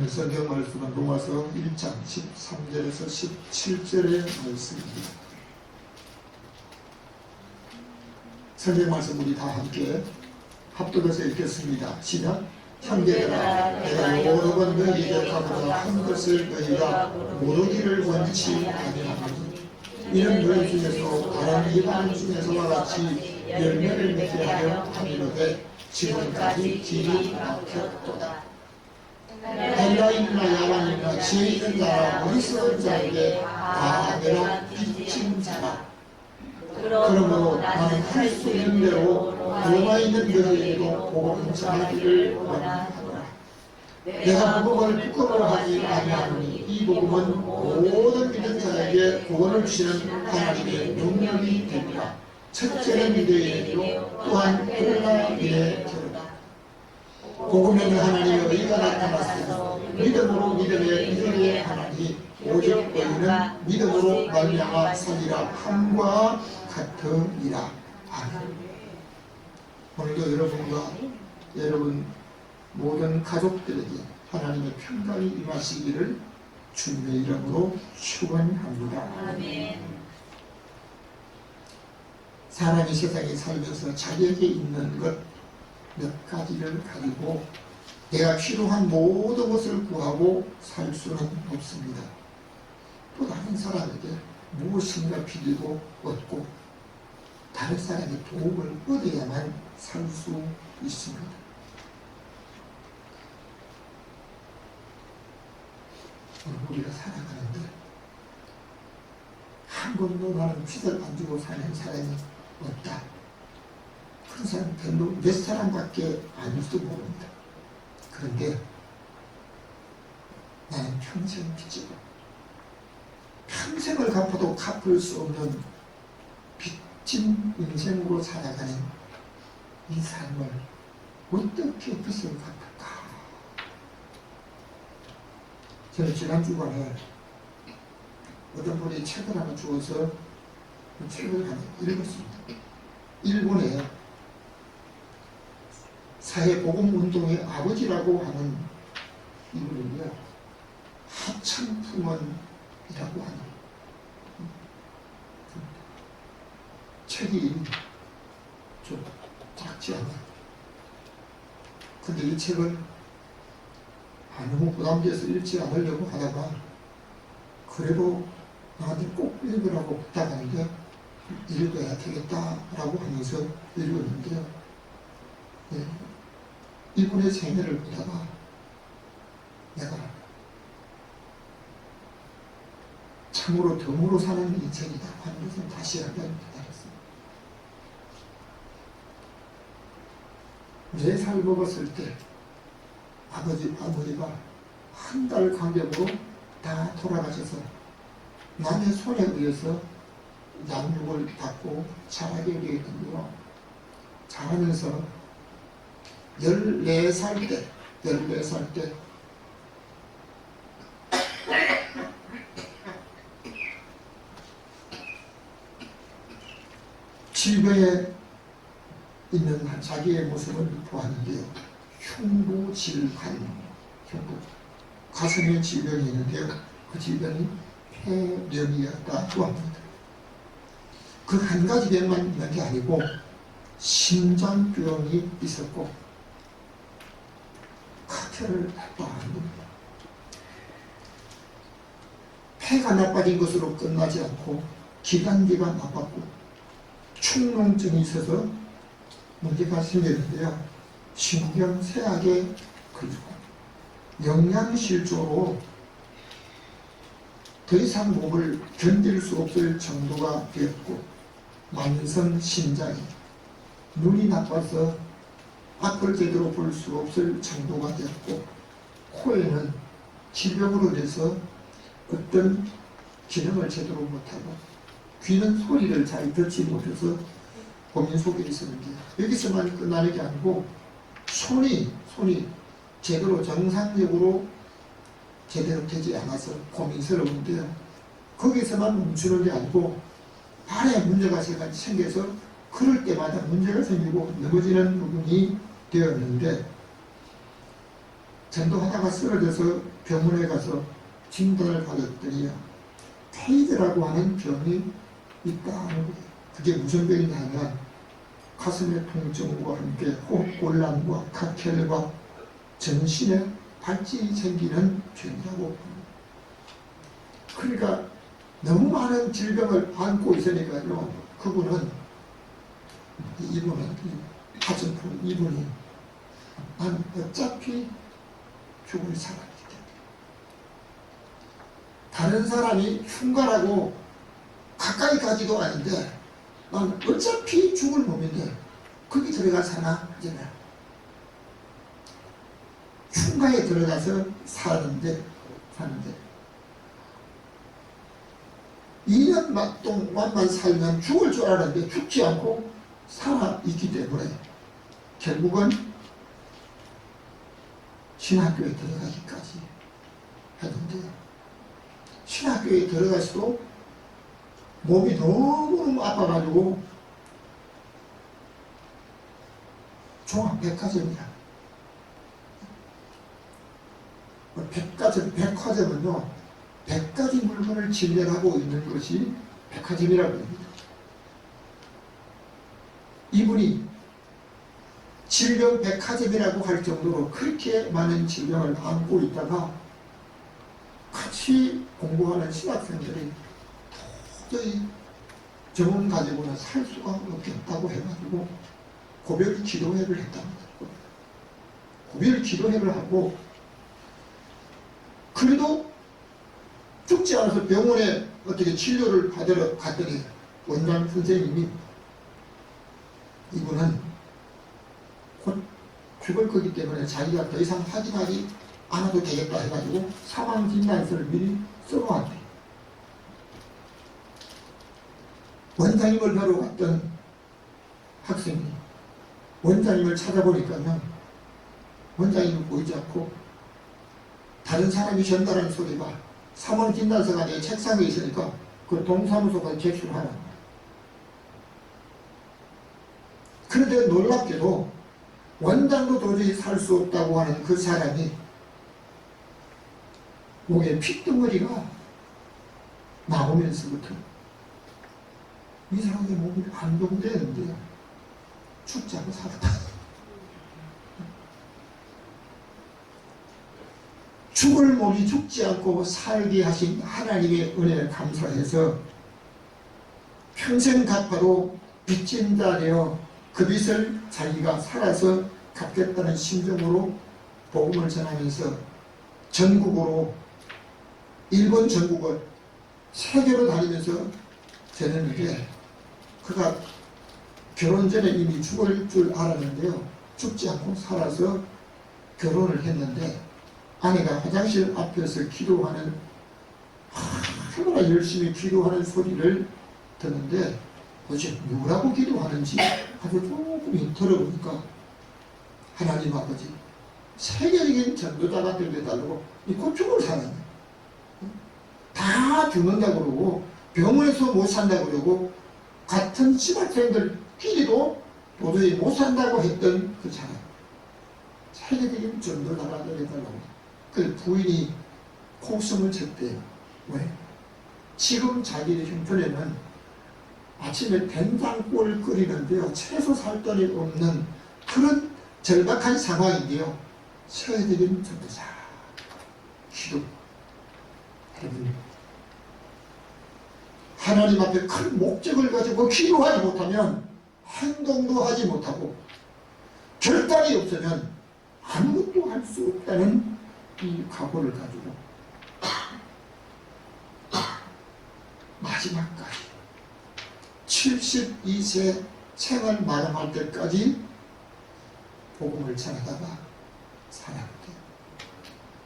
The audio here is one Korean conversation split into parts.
오늘 성경 말씀은 로마서 1장 13절에서 17절의 말씀입니다. 성경 말씀 우리 다 함께 합독해서 읽겠습니다. 시작. 형제들아, 내가 여러 번 너희에게 가보다 한 것을 너희가 모르기를 원치 아니하노니 이는 너희 중에서 다른 이방 중에서와 같이 열매를 맺게 하려 함이로되 지금까지 길이 막혔도다. 헬라인이나 야만이나 지혜 있는 자나 어리석은 자에게 다 내가 빚진 자라. 그러므로 나는 할 수 있는 대로 로마에 있는 너희에게도 복음 전하기를 원하노라. 내가 복음을 부끄러워 하지 아니하노니 이 복음은 모든 믿는 자에게 구원을 주시는 하나님의 능력이 됩니다. 첫째는 믿음이요 또한 헬라 믿음이로다. 복음에는 하나님의 의가 나타났으니 믿음으로 믿음에 이르게 하나니 오직 의는 믿음으로 말미암아 살리라 함과 같으니라. 아멘. 오늘도 여러분과 여러분 모든 가족들에게 하나님의 평강이 임하시기를 주님의 이름으로 축원합니다. 아멘. 사람이 세상에 살면서 자기에게 있는 것 몇 가지를 가지고 내가 필요한 모든 것을 구하고 살 수는 없습니다. 또 다른 사람에게 무엇인가 빌리고 얻고 다른 사람의 도움을 얻어야만 살 수 있습니다. 우리가 살아가는데 한 번도 나는 빚을 안 주고 사는 사람이 없다. 그런 사람 별로 몇 사람밖에 아닐지도 모릅니다. 그런데 나는 평생 빚지고 평생을 갚아도 갚을 수 없는 빚진 인생으로 살아가는 이 삶을 어떻게 빚을 갚을까? 저는 지난 주간에 어떤 분이 책을 하나 주어서 그 책을 하나 읽었습니다. 일본에 사회복음운동의 아버지라고 하는 이분은요, 하천풍원이라고 하는 책이 좀 작지 않아요. 근데 이 책을 너무 부담돼서 읽지 않으려고 하다가 그래도 나한테 꼭 읽으라고 부탁하는데 읽어야 되겠다라고 하면서 읽었는데요. 네. 이분의 생애를 보다가 내가 참으로 덤으로 사는 인생이다 하는 것을 다시 한번 깨달았습니다. 4살 먹었을 때 아버지가 한 달 간격으로 다 돌아가셔서 남의 손에 의해서 양육을 받고 자라게 되었는데요. 자라면서 14살 때 질병에 있는 자기의 모습을 보았는데요. 흉부질환, 가슴에 질병이 있는데요. 그 질병이 폐렴이었다고 합니다. 그 한 가지 병만 있는 게 아니고 심장병이 있었고 카테를 했다 하는 겁니다. 폐가 나빠진 것으로 끝나지 않고 기관지가 나빴고 축농증이 있어서 문제가 생겼는데요. 신경 쇠약에 걸리고 영양실조로 더 이상 몸을 견딜 수 없을 정도가 되었고 만성 신장이 눈이 나빠서 앞을 제대로 볼 수 없을 정도가 되었고 코에는 질병으로 인해서 어떤 기능을 제대로 못하고 귀는 소리를 잘 듣지 못해서 고민 속에 있었는데 여기서만 끝나는 게 아니고 손이 제대로 정상적으로 제대로 되지 않아서 고민스러운데요. 거기서만 멈추는 게 아니고 발에 문제가 생겨서 그럴 때마다 문제가 생기고 넘어지는 부분이 되었는데 전도하다가 쓰러져서 병원에 가서 진단을 받았더니 페이드라고 하는 병이 있다 하는 거예요. 그게 무슨 병이냐면 가슴의 통증과 함께 호흡곤란과 각혈과 전신에 발진이 생기는 병이라고 봅니다. 그러니까 너무 많은 질병을 안고 있으니까요. 이분은 가슴 이분이 난 어차피 죽을 사람이기 때문에 다른 사람이 흉가라고 가까이 가지도 않은데 난 어차피 죽을 몸인데 거기 들어가 사나? 이제는 흉가에 들어가서 사는데 2년 동안만 살면 죽을 줄 알았는데 죽지 않고 살아있기 때문에 결국은 신학교에 들어가기까지 했는데 신학교에 들어가서도 몸이 너무너무 아파가지고 종합백화점이야. 백화점은요 100가지 물건을 진열하고 있는 것이 백화점이라고 합니다. 이분이 질병 백화점이라고 할 정도로 그렇게 많은 질병을 안고 있다가 같이 공부하는 신학생들이 도저히 저분 가지고는 살 수가 없겠다고 해가지고 고별 기도회를 했답니다. 고별 기도회를 하고 그래도 죽지 않아서 병원에 어떻게 치료를 받으러 갔더니 원장 선생님이 이분은 곧 죽을 거기 때문에 자기가 더 이상 확인하지 않아도 되겠다 해가지고 사망 진단서를 미리 써놓았대. 원장님을 뵈러 갔던 학생이 원장님을 찾아보니까요 원장님을 보이지 않고 다른 사람이 전달한 소리가 사망 진단서가 내 책상에 있으니까 그 동사무소가 제출하라. 그런데 놀랍게도 원장도 도저히 살 수 없다고 하는 그 사람이 목에 핏덩어리가 나오면서부터 이 사람의 몸이 안정되는데요. 죽지 않고 살았다. 죽을 몸이 죽지 않고 살게 하신 하나님의 은혜를 감사해서 평생 갚아도 빚진 자 되어 그 빚을 자기가 살아서 갚겠다는 심정으로 복음을 전하면서 전국으로 일본 전국을 세계로 다니면서 전했는데 그가 결혼 전에 이미 죽을 줄 알았는데요. 죽지 않고 살아서 결혼을 했는데 아내가 화장실 앞에서 기도하는 얼마나 열심히 기도하는 소리를 듣는데 도대체 누구라고 기도하는지 아주 조금 들어보니까 하나님 아버지 세계적인 전도자가 되어달라고 이 고충을 사는 다 죽는다고 그러고 병원에서 못 산다고 그러고 같은 신학생들끼리도 도저히 못 산다고 했던 그 사람 세계적인 전도자가 되어달라고 그 부인이 코웃음을 쳤대요. 왜? 지금 자기 형편에는 아침에 된장국을 끓이는데요. 채소 살 돈이 없는 그런 절박한 상황인데요. 세계적인 전도자 기도 여러분 하나님 앞에 큰 목적을 가지고 기도하지 못하면 행동도 하지 못하고 결단이 없으면 아무것도 할 수 없다는 이 각오를 가지고 마지막까지 72세 생을 마감할 때까지 복음을 전하다가 살았대요.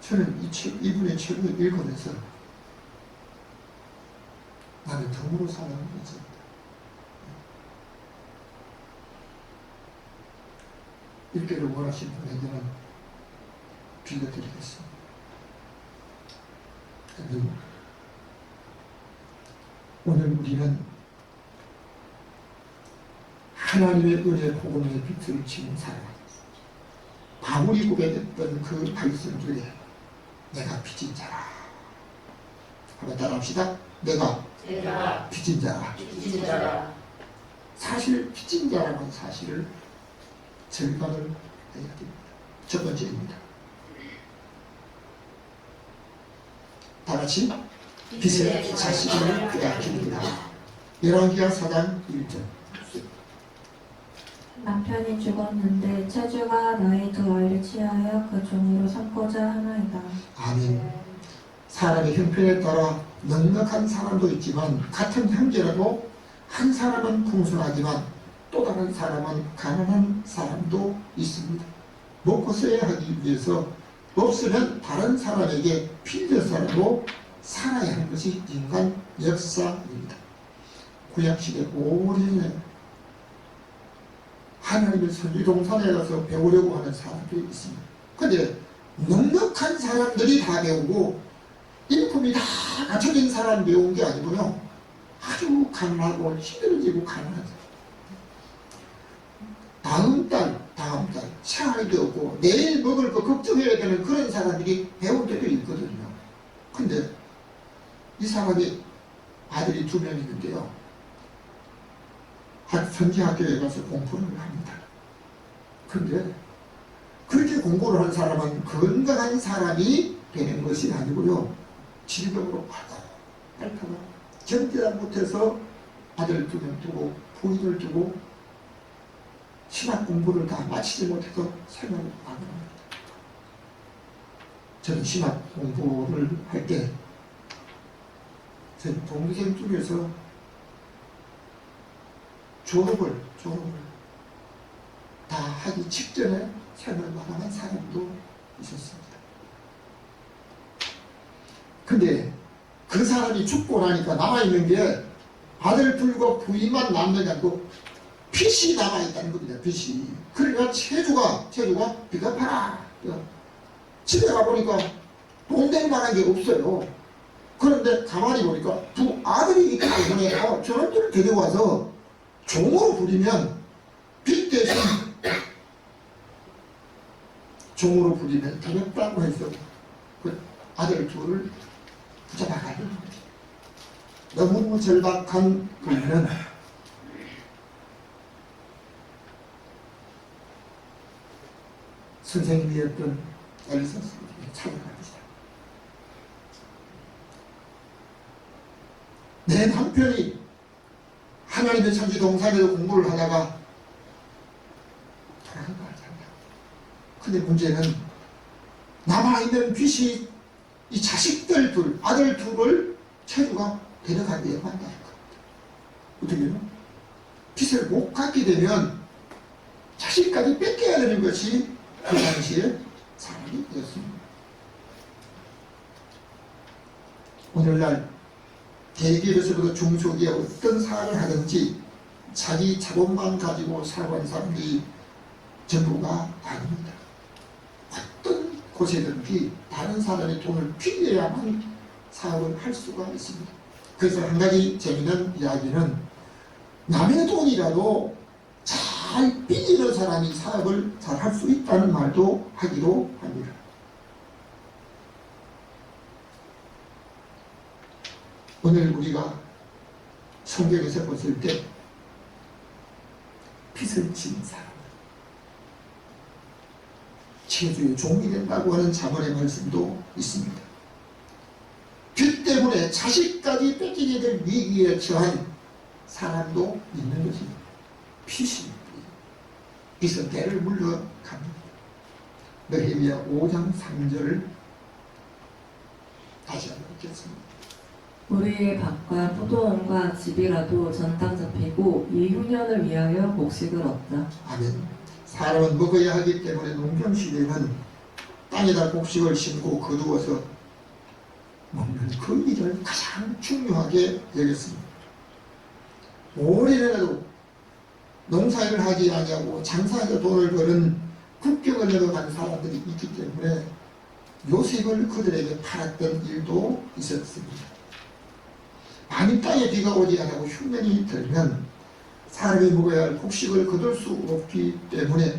저는 이분의 책을 읽으면서 나는 덤으로 사는 거죠. 읽기를 원하신 분에게는 빌려드리겠습니다. 오늘 우리는 하나님의 은혜 복음의 빛을 지닌 사람 아무리 고백했던 그 말씀들에 내가 빚진 자라. 한번 따라합시다. 내가 빚진 자라. 사실 빚진 자라는 사실을 절감을 해야 됩니다. 첫 번째입니다. 다같이 빚의 자식을 빼앗깁니다. 열왕기하 4장 1절. 남편이 죽었는데 체주가 너희 두 아이를 취하여 그 종으로 삼고자 하나이다. 아멘. 사람의 형편에 따라 넉넉한 사람도 있지만 같은 형제라도 한 사람은 풍성하지만 또 다른 사람은 가난한 사람도 있습니다. 먹고 써야 하기 위해서 없으면 다른 사람에게 빌려서라도 살아야 하는 것이 인간 역사입니다. 구약시대 오래전에 하나님의 선지동산에 가서 배우려고 하는 사람들이 있습니다. 그런데 넉넉한 사람들이 다 배우고 인품이 다 갖춰진 사람 배운 게 아니고요. 아주 가난하고 힘들어지고 가난하죠. 다음 달 차알도 없고 내일 먹을 거 걱정해야 되는 그런 사람들이 배운 데도 있거든요. 근데 이 사람이 아들이 2명 있는데요. 선지학교에 가서 공부를 합니다. 근데 그렇게 공부를 한 사람은 건강한 사람이 되는 것이 아니고요. 질병으로 앓다가 견디다 못해서 아들 2명 두고 부인을 두고 신학 공부를 다 마치지 못해서 생활을 안 합니다. 저는 신학 공부를 할 때 제 동생 중에서 졸업을 다 하기 직전에 생을 마감한 사람도 있었습니다. 근데 그 사람이 죽고 나니까 남아있는 게 아들 둘과 부인만 남는 게 아니고 빚이 남아있다는 겁니다. 빚이. 그러니까 체주가 비겁하라. 집에 가보니까 돈 될 만한 게 없어요. 그런데 가만히 보니까 2 아들이 있기 때문에 저놈들을 데려와서 종으로 부리면 빚 대신 종으로 부리면 되겠다고 해서 그 아들 2를 붙잡아가야 됩니다. 너무 절박한 부인은 선생님이었던 엘리사 선생님이 찾아갑니다. 내 남편이 하나님의 천지 동산에서 공부를 하다가 돌아간 거 알잖아요. 근데 문제는 남아있는 빚이 이 자식들 2, 아들 2를 체주가 데려가게 만나는 겁니다. 어떻게 해요? 빚을 못 갚게 되면 자식까지 뺏겨야 되는 것이 그 당시에 상황이 되었습니다. 오늘날 대기업에서부터 중소기업 어떤 사업을 하든지 자기 자본만 가지고 살아가는 사람들이 전부가 아닙니다. 어떤 곳에든지 다른 사람의 돈을 빌려야만 사업을 할 수가 있습니다. 그래서 한 가지 재미있는 이야기는 남의 돈이라도 잘 빌리는 사람이 사업을 잘 할 수 있다는 말도 하기도 합니다. 오늘 우리가 성경에서 봤을 때 빚을 진 사람, 체주의 종이 된다고 하는 잠언의 말씀도 있습니다. 빚 때문에 자식까지 뺏기게 될 위기에 처한 사람도 있는 것입니다. 빚은 대를 물러갑니다. 느헤미야 5장 3절을 다시 한번 읽겠습니다. 우리의 밭과 포도원과 집이라도 전당 잡히고 이 흉년을 위하여 곡식을 얻자. 아멘. 사람은 먹어야 하기 때문에 농경시대는 땅에다 곡식을 심고 거두어서 먹는 그 일을 가장 중요하게 여겼습니다. 오래라도 농사일을 하지 아니하고 장사해서 돈을 버는 국경을 넘어간 사람들이 있기 때문에 요셉을 그들에게 팔았던 일도 있었습니다. 만일 땅에 비가 오지 않고 흉년이 들면 사람이 먹어야 할 곡식을 거둘 수 없기 때문에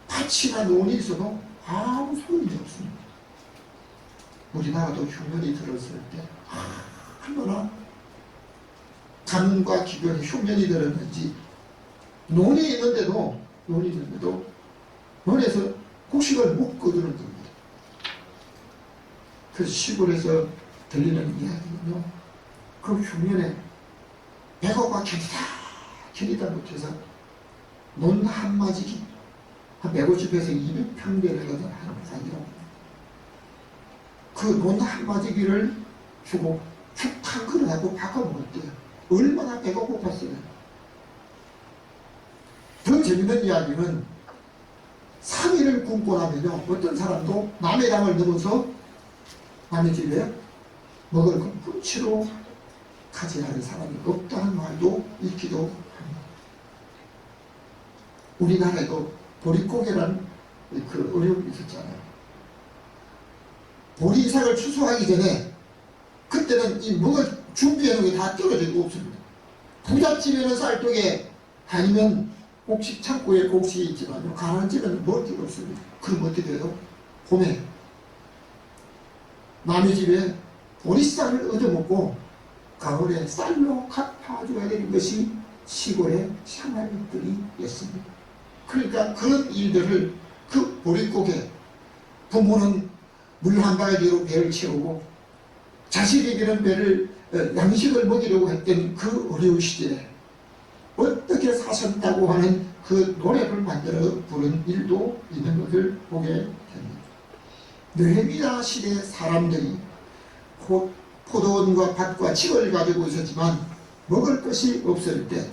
밭이나 논이 있어도 아무 소용이 없습니다. 우리나라도 흉년이 들었을 때 얼마나 감과 기근이 흉년이 들었는지 논이 있는데도 논에서 곡식을 못 거두는 겁니다. 그 시골에서 들리는 이야기는요, 그 흉년에 배고파 견디다 못해서 논 한마지기 한 150에서 200평대를 가던 한산이라고 그 논 한마지기를 주고 죽 한 그릇하고 바꿔 먹었대요. 얼마나 배가 고팠어요. 더 재밌는 이야기는 3일을 굶고 나면요, 어떤 사람도 남의 땅을 넘어서 남의 집에 먹을 것 훔치러 가지 않은 사람이 없다는 말도 있기도 합니다. 우리나라에도 보릿고개라는 그 어려움이 있었잖아요. 보리삭을 추수하기 전에 그때는 이 먹을 준비해놓은 게 다 떨어지고 없습니다. 부잣집에는 쌀떡에 아니면 곡식 창고에 곡식이 있지만 가난한 집에는 먹을 게 없습니다. 그럼 어떻게 해요? 봄에 남의 집에 보리쌀을 얻어먹고 가을에 쌀로 갚아줘야 되는 것이 시골의 생활들이었습니다. 그러니까 그런 일들을 그 보릿고개, 부모는 물 한 바가지로 배를 채우고 자식에게는 배를 양식을 먹이려고 했던 그 어려운 시대에 어떻게 사셨다고 하는 그 노래를 만들어 부른 일도 있는 것을 보게 됩니다. 느헤미야 시대 사람들이 포도원과 밭과 집을 가지고 있었지만 먹을 것이 없을 때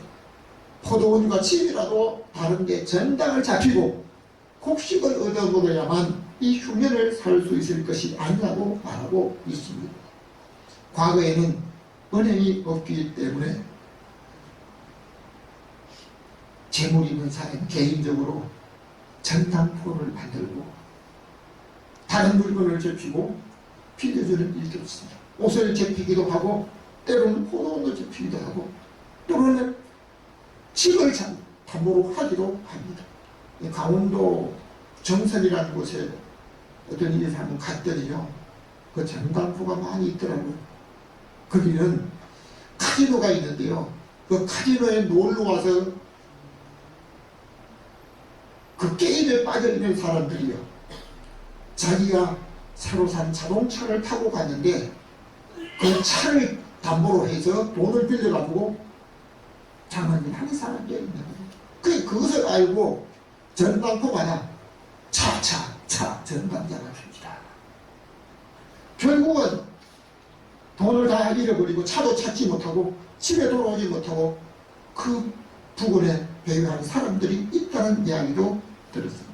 포도원과 집이라도 다른데 전당을 잡히고 곡식을 얻어 먹어야만 이 흉년을 살 수 있을 것이 아니라고 말하고 있습니다. 과거에는 은행이 없기 때문에 재물 있는 사람 개인적으로 전당포를 만들고 다른 물건을 접히고 빌려주는 일도 있습니다. 옷을 접히기도 하고 때로는 포도원을 접히기도 하고 또는 집을 담보로 하기도 합니다. 강원도 정선이라는 곳에 어떤 일이 한번 갔더니요, 그 전당포가 많이 있더라고요. 거기는 카지노가 있는데요, 그 카지노에 놀러 와서 그 게임에 빠져있는 사람들이요, 자기가 새로 산 자동차를 타고 갔는데 그 차를 담보로 해서 돈을 빌려가지고 장난을 하는 사람들이 있는 거예요. 그것을 알고 전당포마다 차 전당자가 줍니다. 결국은 돈을 다 잃어버리고 차도 찾지 못하고 집에 돌아오지 못하고 그 부근에 배회하는 사람들이 있다는 이야기도 들었습니다.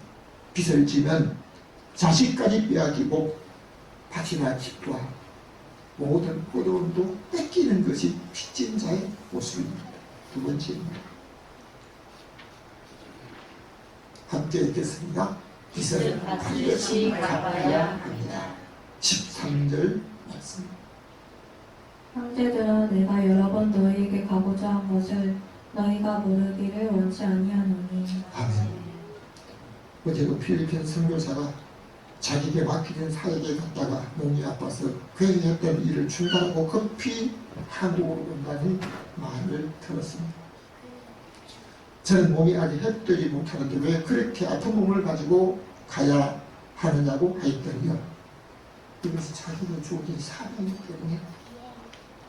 빚을 지면 자식까지 빼앗기고 밭이나 집과 모든 포도원도 뺏기는 것이 빚진 자의 모습입니다. 두 번째입니다. 함께 읽겠습니다. 빚을 반드시 갚아야 합니다. 13절 말씀. 형제들아, 내가 여러 번 너희에게 가고자 한 것을 너희가 모르기를 원치 아니하노니. 아멘. 어제도 필리핀 선교사가 자기에게 맡기는 사역에 갔다가 몸이 아파서 회의했던 일을 중단하고 급히 한국으로 온다는 말을 들었습니다. 저는 몸이 아직 회복되지 못하는데 왜 그렇게 아픈 몸을 가지고 가야 하느냐고 했더니요, 이것이 자기가 주어진 사명이기 때문에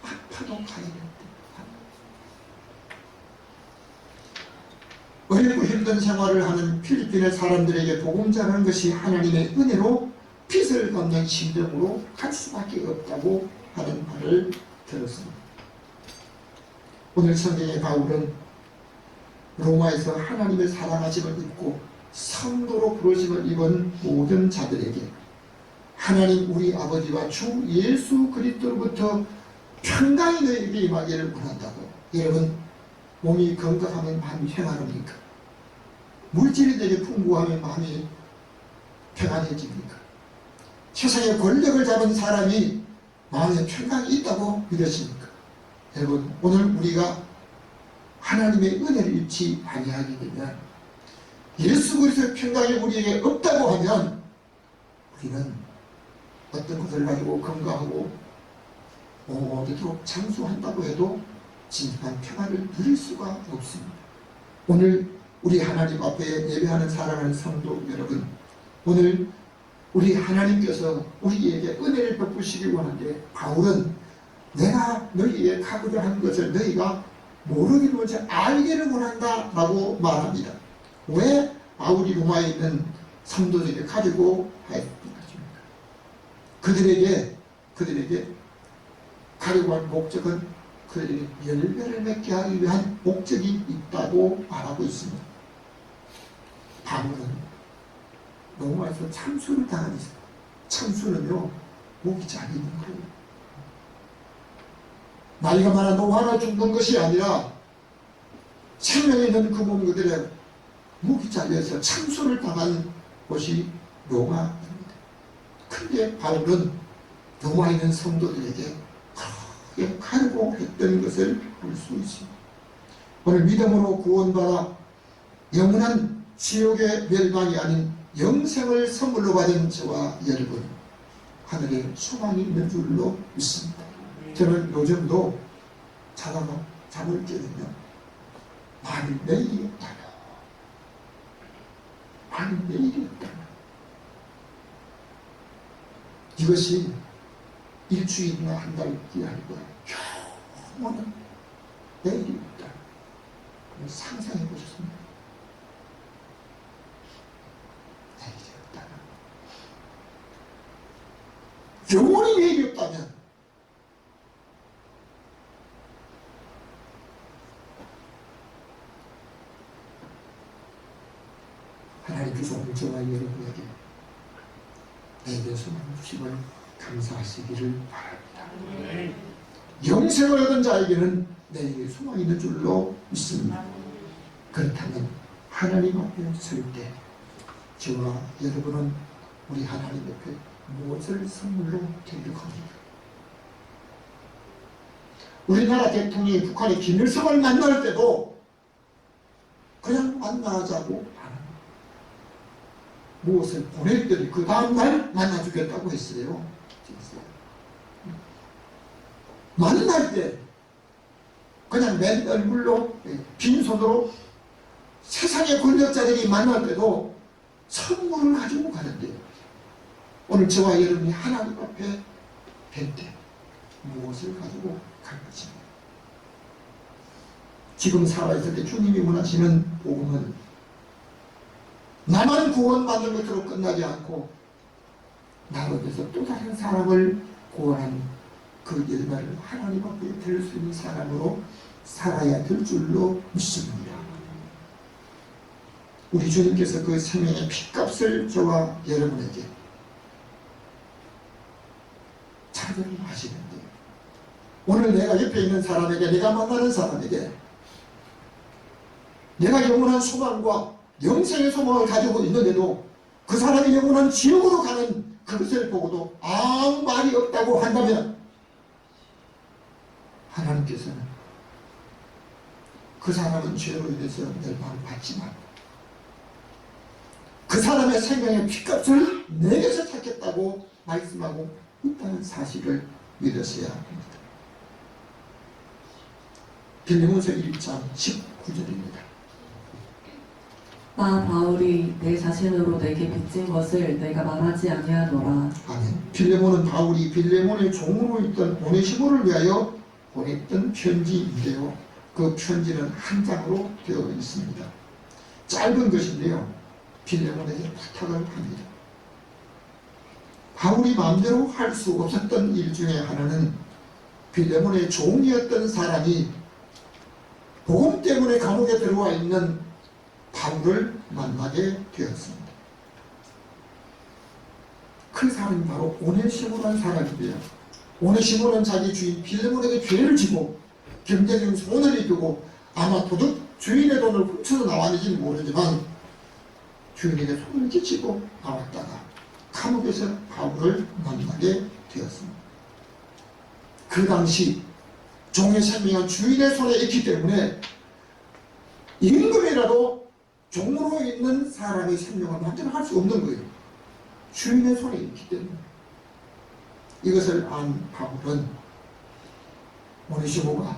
아파도 가야 된다. 어렵고 힘든 생활을 하는 필리핀의 사람들에게 복음 전하는 것이 하나님의 은혜로 빚을 갚는 심정으로 할 수밖에 없다고 하는 말을 들었습니다. 오늘 성경의 바울은 로마에서 하나님의 사랑하심을 입고 성도로 부르심을 입은 모든 자들에게 하나님 우리 아버지와 주 예수 그리스도로부터 평강이 너희에게 임하기를 원한다고. 여러분, 몸이 건강하면 마음이 평안합니까? 물질이 되게 풍부하면 마음이 평안해집니까? 세상에 권력을 잡은 사람이 마음에 평강이 있다고 믿으십니까? 여러분, 오늘 우리가 하나님의 은혜를 잊지 아니하게 되면 예수 그리스도의 평강이 우리에게 없다고 하면 우리는 어떤 것을 가지고 건강하고 오래도록 장수한다고 해도 진정한 평안을 누릴 수가 없습니다. 오늘 우리 하나님 앞에 예배하는 사랑하는 성도 여러분, 오늘 우리 하나님께서 우리에게 은혜를 베푸시기 원하는데 바울은 내가 너희에게 가고자 한 것을 너희가 모르기를 원치 알기를 원한다 라고 말합니다. 왜 바울이 로마에 있는 성도들에게 가지고 하였습니까? 그들에게 가려고 한 목적은 그들에게 열매를 맺게 하기 위한 목적이 있다고 말하고 있습니다. 바울은 로마에서 참수를 당한 있어요. 참수는요, 목이 잘리는 거예요. 나이가 많아 노화나 죽는 것이 아니라 생명에 있는 그 몸 그들의 목이 잘려서 참수를 당한 곳이 로마입니다. 근데 바울은 로마에 있는 성도들에게 크게 간구했던 것을 볼 수 있습니다. 오늘 믿음으로 구원받아 영원한 지옥의 멸망이 아닌 영생을 선물로 받은 저와 여러분, 하늘에 소망이 있는 줄로 믿습니다. 저는 요즘도 자다가 잠을 깨면요, 만일 내일이 없다면 이것이 일주일이나 한 달이 아니고 영원한 내일이 없다. 상상해 보셨습니까? 내일이 없다면, 영원히 내일이 없다면 하나님께서 오늘 저와 여러분에게 내게 소망 주심을 감사하시기를 바랍니다. 영생을 얻은 자에게는 내게 소망이 있는 줄로 믿습니다. 그렇다면 하나님 앞에 설 때 저와 여러분은 우리 하나님 앞에 무엇을 선물로 드리려고 합니까? 우리나라 대통령이 북한의 김일성을 만날 때도 그냥 만나자고 하는, 무엇을 보냈더니 그 다음날 만나주겠다고 했어요. 만날 때 그냥 맨 얼굴로 빈손으로 세상의 권력자들이 만날 때도 선물을 가지고 가는데요. 오늘 저와 여러분이 하나님 앞에 뵐 때 무엇을 가지고 갈 것입니다. 지금 살아있을 때 주님이 원하시는 복음은 나만 구원받는 것으로 끝나지 않고 나로 인해서 또 다른 사람을 구원하는 그 일말을 하나님 앞에 드릴 수 있는 사람으로 살아야 될 줄로 믿습니다. 우리 주님께서 그 생명의 핏값을 저와 여러분에게 차별을 하시는데, 오늘 내가 옆에 있는 사람에게, 내가 만나는 사람에게 내가 영원한 소망과 영생의 소망을 가지고 있는데도 그 사람이 영원한 지옥으로 가는 그것을 보고도 아무 말이 없다고 한다면 하나님께서는 그 사람은 죄로 인해서 멸망을 받지만 그 사람의 생명의 핏값을 내게서 찾겠다고 말씀하고 있다는 사실을 믿으셔야 합니다. 빌립보서 1장 19절입니다. 나 바울이 내 자신으로 내게 빚진 것을 내가 말하지 아니하노라. 아멘. 빌레몬은 바울이 빌레몬의 종으로 있던 오네시모를 위하여 보냈던 편지인데요. 그 편지는 한 장으로 되어 있습니다. 짧은 것인데요, 빌레몬에게 부탁을 합니다. 바울이 마음대로 할 수 없었던 일 중에 하나는 빌레몬의 종이었던 사람이 복음 때문에 감옥에 들어와 있는 바울을 만나게 되었습니다. 그 사람이 바로 오네시모라는 사람인데요, 오네시모는 자기 주인 빌레몬에게 죄를 지고 경제적인 손해를 입히고 아마 도둑 주인의 돈을 훔쳐서 나왔는지는 모르지만 주인에게 손을 끼치고 나왔다가 감옥에서 바울을 만나게 되었습니다. 그 당시 종의 생명은 주인의 손에 있기 때문에 임금이라도 종으로 있는 사람의 생명을 완전히 할 수 없는 거예요. 주인의 손에 있기 때문에. 이것을 안 바울은 오네시모가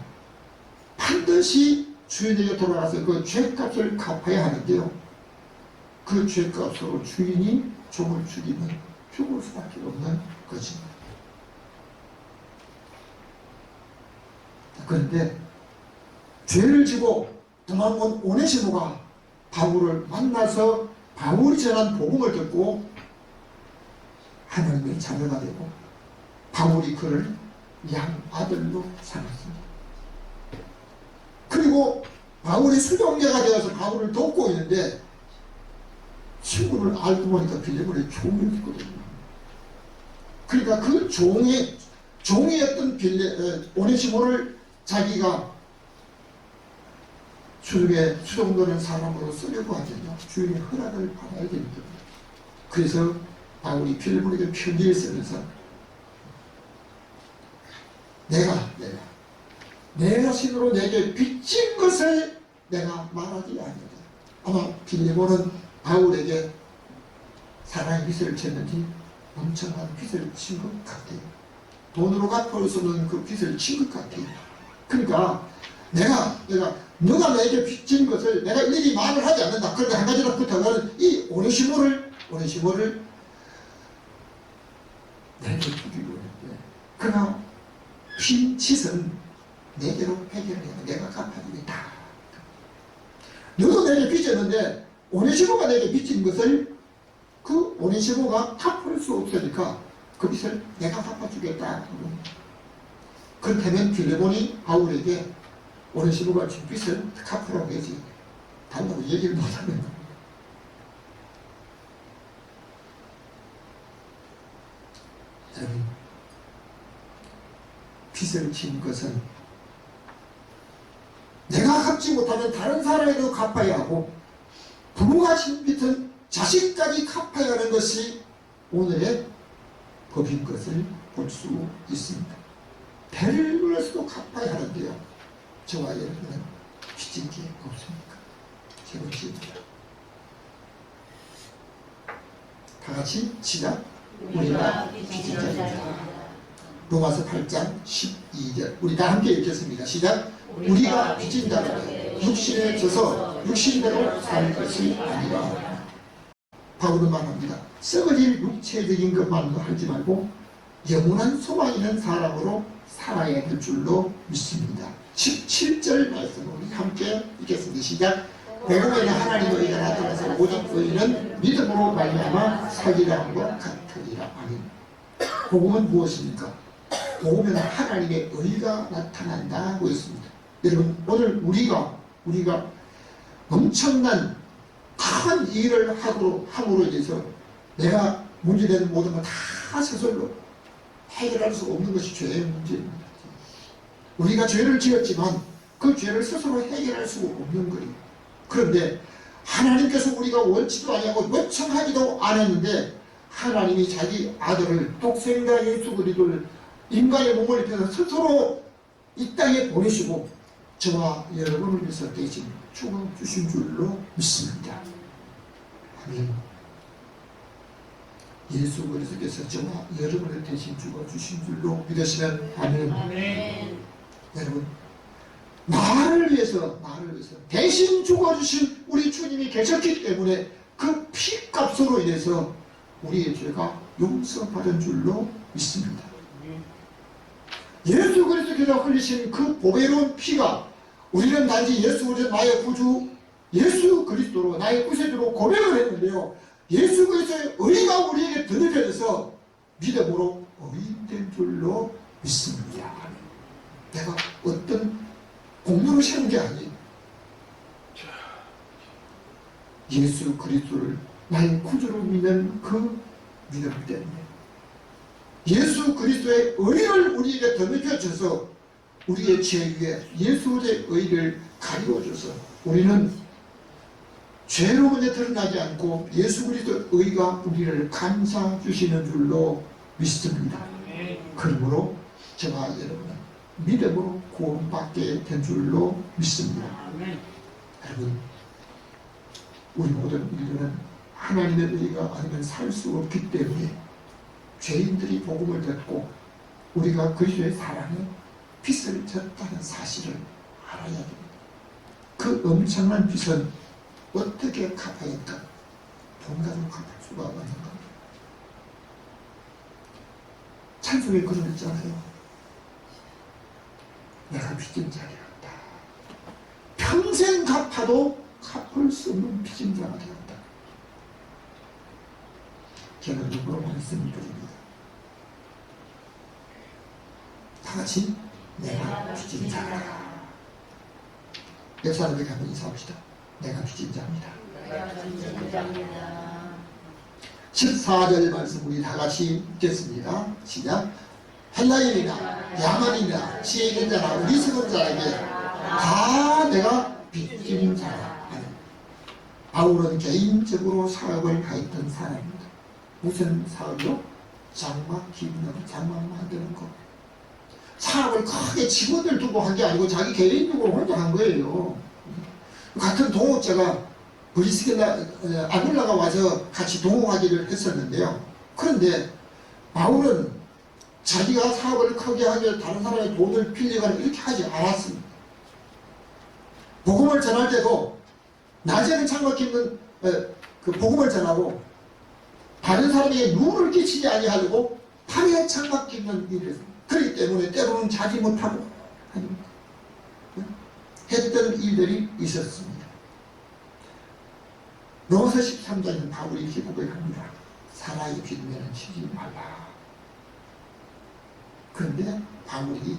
반드시 주인에게 돌아가서 그 죄값을 갚아야 하는데요. 그 죄값으로 주인이 종을 죽이면 죽을 수밖에 없는 것입니다. 그런데 죄를 지고 도망온 오네시모가 바울을 만나서 바울이 전한 복음을 듣고 하나님의 자녀가 되고 바울이 그를 양아들로 삼았습니다. 그리고 바울이 수종자가 되어서 바울을 돕고 있는데 친구를 알고 보니까 빌레몬의 종이었거든요. 그러니까 그 종이었던 오네시모를 자기가 수종되는 사람으로 쓰려고 하잖아요. 주인의 허락을 받아야 됩니다. 그래서 바울이 빌레몬에게 편지를 쓰면서 내가 신으로 내게 빚진 것을 내가 말하지 않는다. 아마 빌레몬은 바울에게 사랑의 빚을 졌는지 엄청난 빚을 진 것 같아요. 돈으로 갚을 수 없는 그 빚을 진 것 같아요. 그러니까 너가 내게 빚진 것을 내가 일일이 말을 하지 않는다. 그런데 한 가지로 부탁하는 이 오네시모를 내게 주기로 했는데 그러나 빚은 내게로 해결해야 내가 갚아주겠다. 너도 내게 빚졌는데 오네시모가 내게 빚진 것을 그 오네시모가 갚을 수 없으니까 그 빚을 내가 갚아주겠다. 그렇다면 빌레몬이 바울에게 오네시모가 진 빚을 갚으라고 해야지 달라고 얘기를 못하는 겁니다. 여러분, 빚을 진 것은 내가 갚지 못하면 다른 사람에도 갚아야 하고 부모가 진 빚은 자식까지 갚아야 하는 것이 오늘의 법인 것을 볼 수 있습니다. 배를 물어서도 갚아야 하는데요. 저와 여러분은 빚진 게 없습니까? 세 번째입니다. 다 같이 시작. 우리가 빚진 자입니다. 로마서 8장 12절 우리 다 함께 읽겠습니다. 시작. 우리가 빚진 자는 육신에 져서 육신대로 살 것이 아니라. 바울은 말합니다. 썩어질 육체적인 것만으로 하지 말고 영원한 소망 있는 사람으로 살아야 될 줄로 믿습니다. 17절 말씀을 우리 함께 읽겠습니다. 시작. 복음에는 하나님의 의가 나타나서 오직 의는 믿음으로 말미암아 살리라 것 같으리라. 아멘. 복음은 무엇입니까? 복음에는 하나님의 의가 나타난다고 했습니다. 여러분, 오늘 우리가 엄청난 큰 일을 함으로 인해서 내가 문제되는 모든 걸 다 스스로 해결할 수 없는 것이 죄의 문제입니다. 우리가 죄를 지었지만 그 죄를 스스로 해결할 수 없는 거예요. 그런데 하나님께서 우리가 원치도 아니하고 요청하지도 않았는데 하나님이 자기 아들을 독생자 예수 그리스도를 인간의 몸을 입혀서 스스로 이 땅에 보내시고 저와 여러분을 위해서 대신 죽어주신 줄로 믿습니다. 아멘. 예수 그리스도께서 저와 여러분을 대신 죽어주신 줄로 믿으시면 아멘. 아멘. 여러분, 나를 위해서 대신 죽어주신 우리 주님이 계셨기 때문에 그 피값으로 인해서 우리의 죄가 용서받은 줄로 믿습니다. 예수 그리스도께서 흘리신 그 보배로운 피가 우리는 단지 예수 그리스도 나의 구주 예수 그리스도로 나의 구세주로 고백을 했는데요. 예수 그리스도의 의가 우리에게 드러져서 믿음으로 의인된 줄로 믿습니다. 내가 어떤 공로를 세운 게 아니에요. 예수 그리스도를 나의 구주로 믿는 그 믿음 때문에 예수 그리스도의 의를 우리에게 덧입혀줘서 우리의 죄 위에 예수의 의를 가리워줘서 우리는 죄로 먼저 드러나지 않고 예수 그리스도의 의가 우리를 감싸 주시는 줄로 믿습니다. 그러므로 저와 여러분은 믿음으로 구원받게 된 줄로 믿습니다. 여러분, 우리 모든 인류는 하나님의 의가 아니면 살 수 없기 때문에 죄인들이 복음을 듣고 우리가 그리스도의 사랑에 빚을 졌다는 사실을 알아야 됩니다. 그 엄청난 빚은 어떻게 갚아야 할까? 돈 가지고 갚을 수가 없는 겁니다. 찬송에 그런 있잖아요. 내가 빚진 자가 되었다. 평생 갚아도 갚을 수 없는 빚진 자가 되었다. 저는 누구로 말씀드립니다. 다 같이 내가 빚진 자다. 옆 사람에게 한번 인사합시다. 내가 빚진 자입니다. 14절 말씀 우리 다 같이 읽겠습니다. 시작. 헬라인이나 야만이나 지혜 있는 자나 어리석은 자에게 다 내가 빚진 자라. 바울은 개인적으로 사업을 하였던 사람입니다. 무슨 사업이요? 장막 기부는 장막 만드는 거. 사업을 크게 직원들 두고 한 게 아니고 자기 개인적으로 혼자 한 거예요. 같은 동업자가 브리스겔라 아굴라가 와서 같이 동업하기를 했었는데요. 그런데 바울은 자기가 사업을 크게 하기 위해 다른 사람의 돈을 빌리거나 이렇게 하지 않았습니다. 복음을 전할 때도 낮에는 창밖에 있는 그 복음을 전하고 다른 사람에게 누를 끼치지 아니하려고 밤에 창밖에 있는 일을 했습니다. 그렇기 때문에 때로는 자지 못하고 했던 일들이 있었습니다. 로마서 13장에는 바울이 이렇게 고백합니다. 사나이 빚면은 치지 말라. 그런데 바울이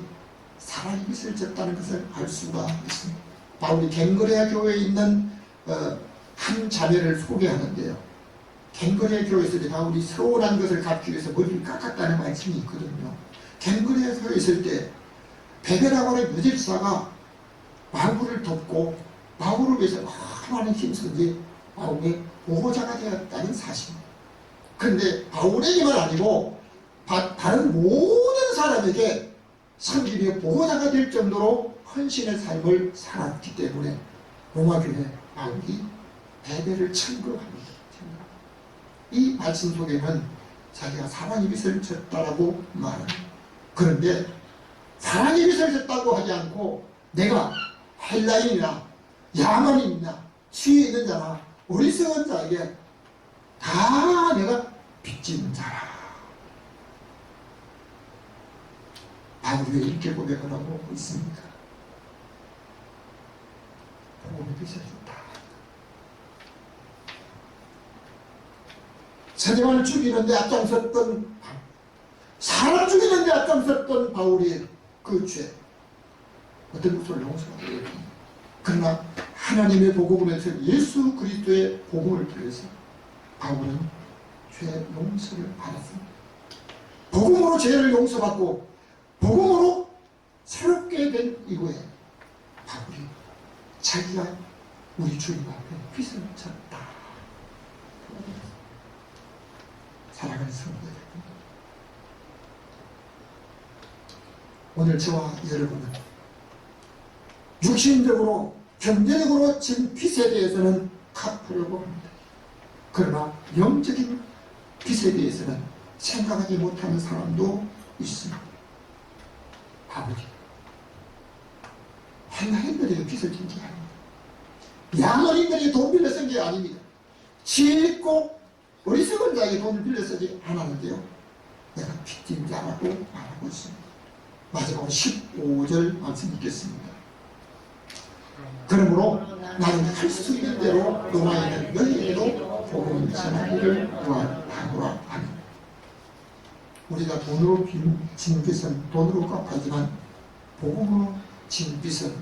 사나이 빚을 졌다는 것을 알 수가 있습니다. 바울이 갱그레아 교회에 있는 한 자매를 소개하는데요. 갱그레아 교회에 있을 때 바울이 서운한 것을 갚기 위해서 머리를 깎았다는 말씀이 있거든요. 갱그레아 교회에 있을 때 베베라고 하는 유대주사가 바울을 돕고 바울을 위해서 많은 힘쓰는데 바울의 보호자가 되었다는 사실입니다. 그런데 바울에게만 아니고 다른 모든 사람에게 섬김의 보호자가 될 정도로 헌신의 삶을 살았기 때문에 로마교회 바울이 베베를 천거합니다. 이 말씀 속에는 자기가 사랑의 빚을 졌다라고 말합니다. 그런데 사랑의 빚을 졌다고 하지 않고 내가 헬라인이나 야만인이나 지혜 있는 자나 어리석은 자에게 다 내가 빚진 자라. 바울이 왜 이렇게 고백을 하고 있습니까? 복음의 빚을 졌다. 세상을 죽이는데 앞장섰던 사람 죽이는데 앞장섰던 바울이 그 죄 어떤 것을 용서가 되었습니다. 그러나 하나님의 복음에서 예수 그리스도의 복음을 통해서 바울은 죄 용서를 받았습니다. 복음으로 죄를 용서받고 복음으로 새롭게 된 이후에 바울이 자기가 우리 주님 앞에 빚을 졌다. 사랑하는 성도 여러분, 오늘 저와 여러분은 육신적으로 경제적으로 진 빚에 대해서는 갚으려고 합니다. 그러나 영적인 빚에 대해서는 생각하지 못하는 사람도 있습니다. 바울이 헬라인들에게 빚을 진 게 아닙니다. 야만인들에게 돈 빌려 쓴 게 아닙니다. 지혜 있고 어리석은 자에게 돈을 빌려 쓰지 않았는데요. 내가 빚진 자라고 말하고 있습니다. 마지막으로 15절 말씀 읽겠습니다. 그러므로 나는 할 수 있는 대로 로마에 있는 너희에게도 복음을 전하기를 구하노라. 아멘. 우리가 돈으로 진 빚은 돈으로 갚아지만 복음으로 진 빚은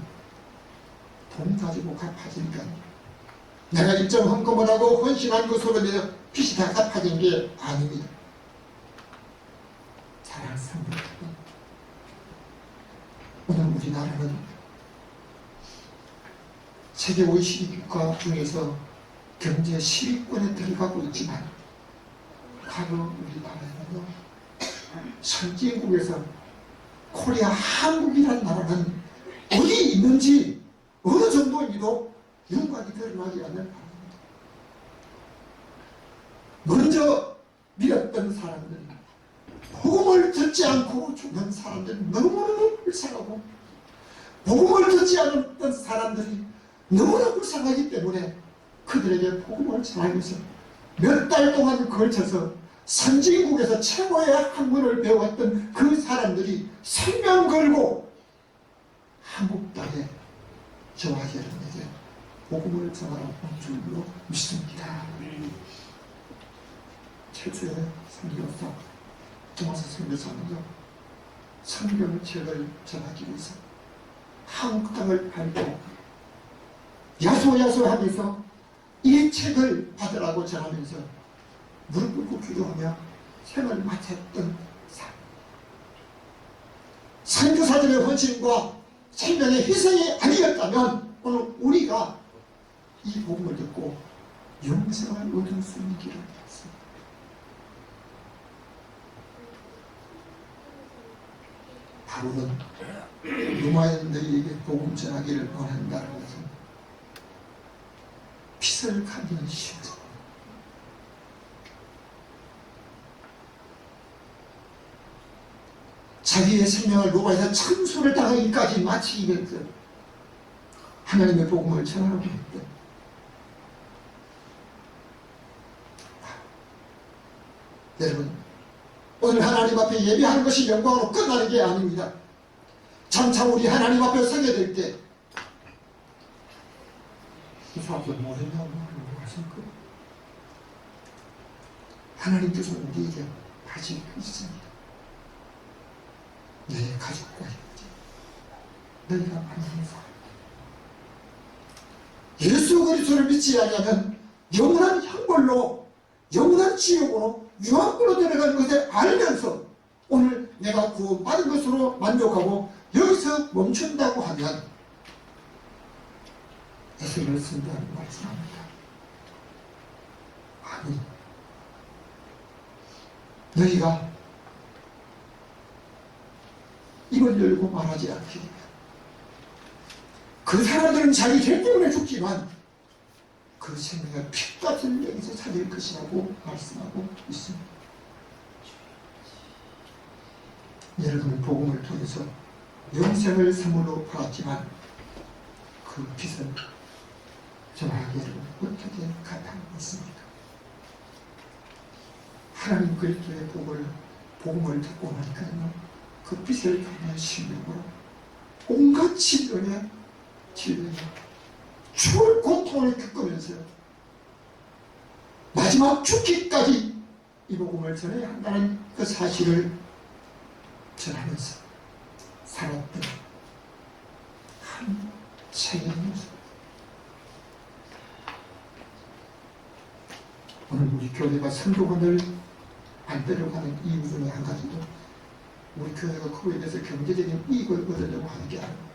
돈 가지고 갚아지는 게 아닙니다. 내가 일정 헌금을 하고 헌신한 것으로 인해서 빚이 다 갚아진 게 아닙니다. 사랑하는 성도 여러분, 오늘 우리나라는 세계 OECD 국가 중에서 경제 10위권에 들어가고 있지만 과거 우리나라에는요, 선진국에서 코리아 한국이라는 나라는 어디 있는지 어느 정도인지도 윤곽이 드러나지 않는 나라입니다. 먼저 밀었던 사람들, 복음을 듣지 않고 죽는 사람들이 너무너무 불쌍하고, 복음을 듣지 않았던 사람들이 너무나 불쌍하기 때문에 그들에게 복음을 전하면서 몇 달 동안 걸쳐서 선진국에서 최고의 학문을 배웠던 그 사람들이 생명 걸고 한국 땅에 저와 여러분에게 복음을 전하러 온 줄로 믿습니다. 최초의 선교사 동아사 선교사는요, 성경 책을 전하기 위해서 한국 땅을 밟고 야소야소하면서 이 책을 받으라고 전하면서 무릎 꿇고 기도하며 생을 마쳤던 삶. 선교사들의 헌신과 생명의 희생이 아니었다면 오늘 우리가 이 복음을 듣고 영생을 얻을 수 있는 길을 찾습니다. 바로는 로마인 너희에게 복음 전하기를 원한다는 것은 핏을 가리는 심정, 자기의 생명을 로마에서 참수를 당하기까지 마치기 위해서 하나님의 복음을 전하라고 했대. 여러분, 오늘 하나님 앞에 예배하는 것이 영광으로 끝나는 게 아닙니다. 장차 우리 하나님 앞에 서게 될 때 이 사람들 뭐 했냐고 하실까? 하나님께서 우리에게 가지고 있습니다. 내 가족과 형제, 너희가 만나는 사람, 예수 그리스도를 믿지 않으면 영원한 형벌로, 영원한 지옥으로, 유황불로 들어가는 것을 알면서 오늘 내가 구원받은 것으로 만족하고 여기서 멈춘다고 하면 예수를 쓴다는 말씀입니다. 아니, 너희가 입을 열고 말하지 않게 되면 그 사람들은 자기 죄 때문에 죽지만 그 생명의 피값을 여기서 찾을 것이라고 말씀하고 있습니다. 여러분은 복음을 통해서 영생을 선물로 받았지만 그 빚을 저와 여러분 어떻게 갚아먹습니까? 하나님 그리스도의 복음을 듣고 나니까요, 그 빚을 갚는 심령으로 온갖 질병에 죽을 고통을 겪으면서 마지막 죽기까지 이 복음을 전해야 한다는 그 사실을 전하면서 살았던 한 책의 모습. 오늘 우리 교회가 선교관을 안 데려가는 이유 중에 한 가지도 우리 교회가 그거에 대해서 경제적인 이익을 얻으려고 하는 게 아니고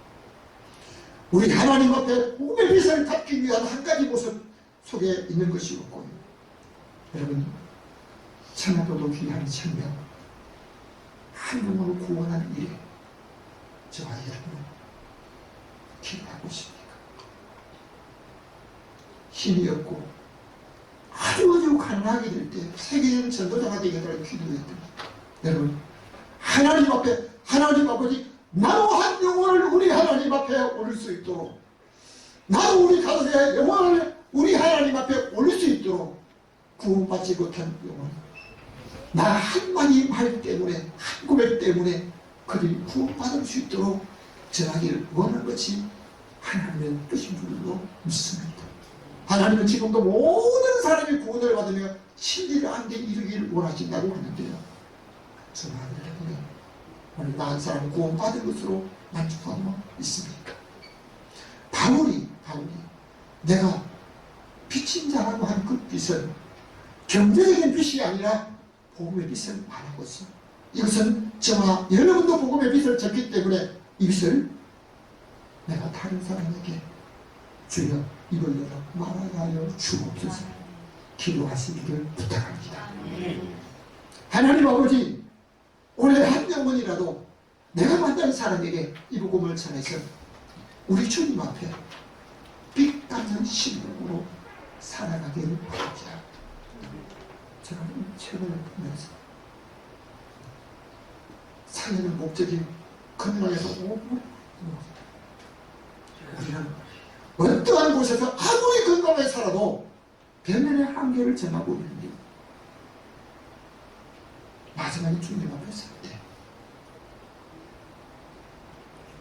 우리 하나님 앞에 복음의 빚을 갚기 위한 한 가지 모습 속에 있는 것이었고, 여러분, 천하도도 귀한 생명 한 영혼을 구원하는 일에 저와 여러분 기도하고 있습니까? 힘이 없고 아주 가난하게 될 때 세계적인 전도자가 되겠다고 기도했던 여러분, 하나님 앞에 하나님 아버지 나도 한 영혼을 우리 하나님 앞에 올릴 수 있도록, 나도 우리 가족의 영혼을 우리 하나님 앞에 올릴 수 있도록 구원받지 못한 영혼, 나 한마디 말 때문에, 한 고백 때문에 그들이 구원받을 수 있도록 전하기를 원하는 것이 하나님의 뜻인 줄로 믿습니다. 하나님은 지금도 모든 사람이 구원을 받으며 진리를 안에 이르기를 원하신다고 하는데요, 저는 여러분의 오늘 나은 사람은 구원받은 것으로 만족하고 있습니까? 바울이 내가 빚진 자라고 한 그 빚은 경제적인 빚이 아니라 복음의 빚을 말하고 있어. 이것은 저와 여러분도 복음의 빚을 졌기 때문에 이 빚을 내가 다른 사람에게 주여 입을 열어 말하게 하여 주옵소서 기도하시기를 부탁합니다. 하나님 아버지, 올해 한 영혼이라도 내가 만난 사람에게 이 복음을 전해서 우리 주님 앞에 빚 갚는 심령으로 살아가기를 바랍니다. 제가 이 책을 보면서 살리는 목적이 건강에서 우리는 어떠한 곳에서 아무리 건강하게 살아도 변면의 한계를 전하고 있는데 마지막에 주님 앞에 설 때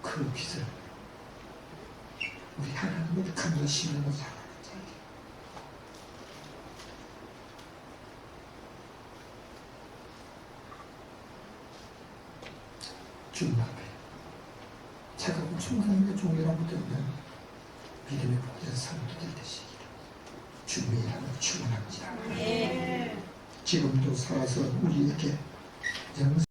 그 빛을 우리 하나님의 강력 심령으로 살아가는 자에게 주님 앞에 차가운 충성의 종이라고 듣는 믿음의 복된 사람들 되시기를 주님의 이름으로 축원합니다. 지금도 살아서 우리에게 영생